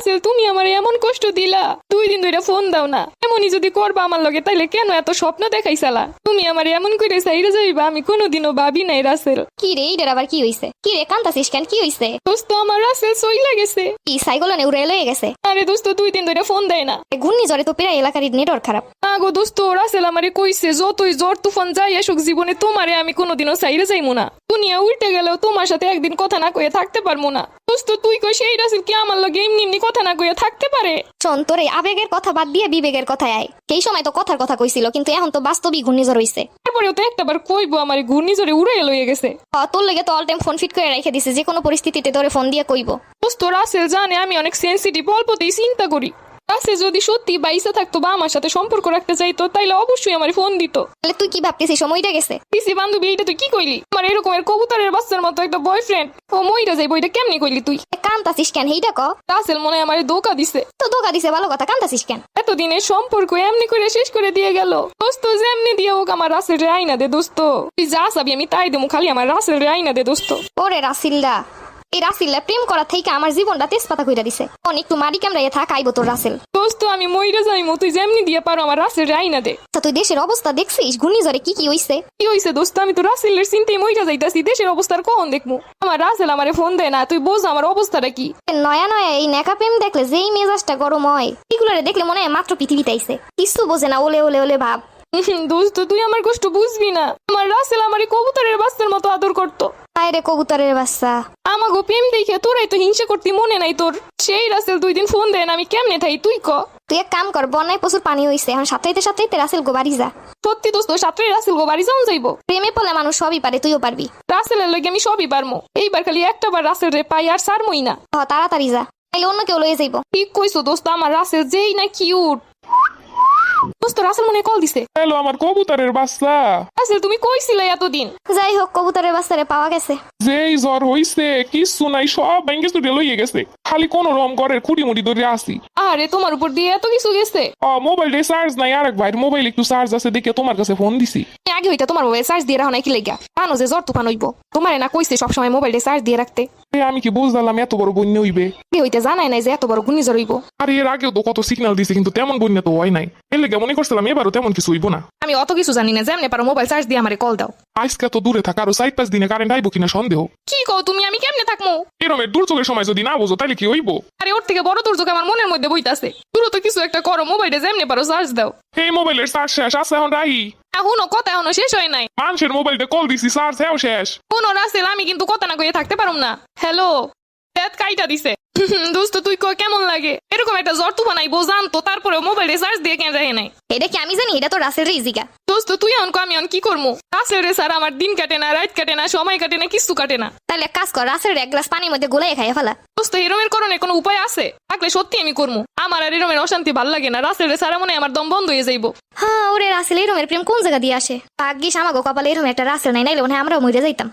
রাসেল তুমি আমার এমন কষ্ট দিলা, 2 দিন ধরে ফোন দাও না। এমনই যদি করবা আমার লগে তাইলে কেন এত স্বপ্ন দেখাইছালা? তুমি আমার এমন করে সাইরে যাইবা আমি কোনোদিনও ভাবি নাই রাসেল। কি রে এটার আবার কি হইছে? কি রে কান্তাছিস কেন? কি হইছে? দোস্ত আমার রাসেল সইলা গেছে। কি সাইকেলে উড়ে লয়ে গেছে? আরে দোস্ত 2 দিন ধরে ফোন দেয় না। ঘূর্ণিঝড়ে তো প্রায় এলাকার নেটওয়ার্ক খারাপ। আগো দোস্ত রাসেল আমারে কইছে যতই জ্বর তুফান যাই আসুক জীবনে তোমারে আমি কোনোদিনও সাইরে যাইমু না। দুনিয়া উল্টে গেলেও তোমার সাথে একদিন কথা না কয়ে থাকতে পারবো না। দোস্ত তুই কই সেই রাসেল কি আমার লগে এমনি কথা না কয়ে থাকতে পারে? শোন, তোর এই আবেগের কথা বাদ দিয়ে বিবেকের কথায় আয়। সেই সময় তো কথার কথা কইছিল, কিন্তু এখন তো বাস্তবিক ঘূর্ণিঝড় হইছে। তারপরেও তো একটাবার কইবো আমার ঘূর্ণিঝড়ে উড়ে লয়ে গেছে। তোর লেগে তো অল টাইম ফোন ফিট করে রেখে দিছে, যে কোনো পরিস্থিতিতে তোরে ফোন দিয়ে কইবো। দোস্ত রাসেল জানে আমি অনেক সেনসিটিভ, অল্পতেই চিন্তা করি। রাসেল যদি সত্যি বাইসা থাকতো বা আমার সাথে সম্পর্ক রাখতে চাইতো তাইলে অবশ্যই আমার ফোন দিত। তাহলে তুই কি ভাবতেছিস সময়টা গেছে? পিসি বান্ধবী এইটা তুই কি কইলি? আমার এরকমের কবুতরের বাচ্চার মতো একটা বয়ফ্রেন্ড ও মইরা যাইবো, এটা কেমনি কইলি তুই? কান্তাছিস কেন এইটা ক? রাসেল মনে হয় আমার ধোকা দিছে। তো ধোকা দিছে ভালো কথা, কান্তাছিস কেন? এতদিনের সম্পর্ক এমনি করে শেষ করে দিয়ে গেল। দোস্ত যেমনি দিয়ে হোক আমার রাসেল রে আইনা দে দোস্ত। তুই যা চাবি আমি তাই দেবো, খালি আমার রাসেল রে আইনা দে দোস্ত। ওরে রাসিল্লা, এই রাসিল্লা প্রেম করা থেকে আমার জীবনটা তেজপাতা কইরা দিছে। অনেক একটু মারি কামড়াইয়া থাক, আইবো তোর রাসেল। দোস্ত আমি মইরা যাইমু, তুই যেমনি দিয়ে পারো আমার রাসেল রে আইনা দে। তা তুই দেশের অবস্থা দেখছিস? ঘূর্ণিঝড়ে কি কি হইছে? কি হইছে দোস্ত? আমি তো রাসেলের চিন্তায় মইরা যাইতাছি, দেশের অবস্থার কখন দেখমু? আমার রাসেল আমারে ফোন দেয় না, তুই বোঝ আমার অবস্থাটা কি। নয়া নয়া এই নেকা প্রেম দেখলে যেই মেজাজটা গরম হয়, এগুলোরে দেখলে মনে হয় মাত্র পৃথিবীতে আইছে। কিছু বোঝে না, ওলে ওলে ওলে ভাব। দোস্ত তুই আমার কষ্ট বুঝবি না। আমার রাসেল আমারে কবুতরের বাচ্চার মতো আদর করতো। আরে কবুতরের বাচ্চা, আমাগো প্রেম দেখে তোরাই তো হিংসা করতি, মনে নাই তোর? সেই রাসেল 2 দিন ফোন দেয় না, আমি কেমনে থাই তুই ক? তুই এক কাম কর, বন্যায় প্রচুর পানি হইছে, এখন সাথে সাথে রাসেল গো বাড়ি যা। সত্যি দোস্ত সাতটাই রাসেল গো বাড়ি যাওয়া যাইবো? প্রেমে পড়লে মানুষ সবই পারে, তুইও পারবি। রাসেলের লগে আমি সবই পারমু, এইবার খালি একটাবার রাসেল রে পাই আর সারমই না। তাড়াতাড়ি যা, তাইলে অন্য কেউ লয়ে যাইবো। ঠিক কইছো দোস্ত, আমার রাসেল যেই না কিউট। দোস্ত রাসেল মনে কল দিছে। হ্যালো আমার কবুতরের বাচ্চা। রাসেল তুমি কইছিলে এতদিন? যাই হোক, কবুতরের বাচ্চারে পাওয়া গেছে। যেই জ্বর হইছে কিছু নাই, সব ব্যাংকে চুটে লইয়ে গেছে। খালি কোন রকম ঘরের খুঁটি মুড়ি ধরে আসি। আরে তোমার উপর দিয়ে এত কিছু গেছে? মোবাইলে চার্জ নাই, আরেক ভাইয়ের মোবাইল একটু চার্জ আছে দেখে তোমার কাছে ফোন দিছি। আগে হইতা তোমার মোবাইল চার্জ দিয়ে রাখো না কি লেগা? জানো যে জ্বর তুফান হইব, তোমারে না কইছে সবসময় মোবাইলে চার্জ দিয়ে রাখতে? আমি কি বুঝলাম এত বড় বন্যা হইবে? আগে হইতে জানাই নাই যে এত বড় ঘূর্ণিঝড় হইব। আর এর আগেও তো কত সিগন্যাল দিছে, কিন্তু তেমন বন্যা তো হয় নাই। এর লেগে মনে করছিলাম এবারও তেমন কিছু হইব না। আমি অত কিছু জানি না, যেমনে পারো মোবাইল চার্জ দিয়ে আমারে কল দাও। আজকে তো দূরে থাকা, আরো 4-5 দিনে কারেন্ট আইব কিনা সন্দেহ। কি কও তুমি? আমি কেমনে থাকমু? এরমের দুর্যোগের সময় যদি না বুঝো তাহলে কি হইব? আরে ওর থেকে বড় দুর্যোগ আমার মনের মধ্যে বইতাছে। দ্রুত কিছু একটা করো, মোবাইলে যেমনে পারো চার্জ দাও। এই মোবাইলের চার্জ শেষ আছে, এখন রাহি। এখনো কথা এখনো শেষ হয় নাই। মানুষের মোবাইলটা কল দিছি, চার্জ হেও শেষ। কোন রাসেল আমি কিন্তু কথা না কইয়ে থাকতে পারুম না। হ্যালো, পেট কাইটা দিছে। দোস্ত তুই কই কেমন লাগে? এরকম একটা জ্বর তুফান আইবো জানতো, তারপরে মোবাইলে চার্জ দিয়ে কেন যায় নাই? এটা কি আমি জানি? এটা তো রাসেল রে ইজিকা। দোস্ত তুই অনকো আমি অন কি করবো? রাসেল রে স্যার আমার দিন কাটে না, রাত কাটে না, সময় কাটে না, কিছু কাটে না। তাহলে এক কাজ কর, রাসেল এক গ্লাস পানির মধ্যে গোলায় খাইয়া ফেলা। দোস্ত এরমের করণের কোনো উপায় আছে? থাকলে সত্যি আমি করবো। আমার আর এরমের অশান্তি ভাল লাগে না। রাসেল রে স্যার মনে হয় আমার দম বন্ধ হয়ে যাইবো। হ্যাঁ, ওরে রাসেল এরমের প্রেম কোন জায়গা দিয়ে আসে? ভাগ্যিস আমাগো কপালে এরম একটা রাসেল নাই, নাইলে মনে হয় আমরাও মরে যাইতাম।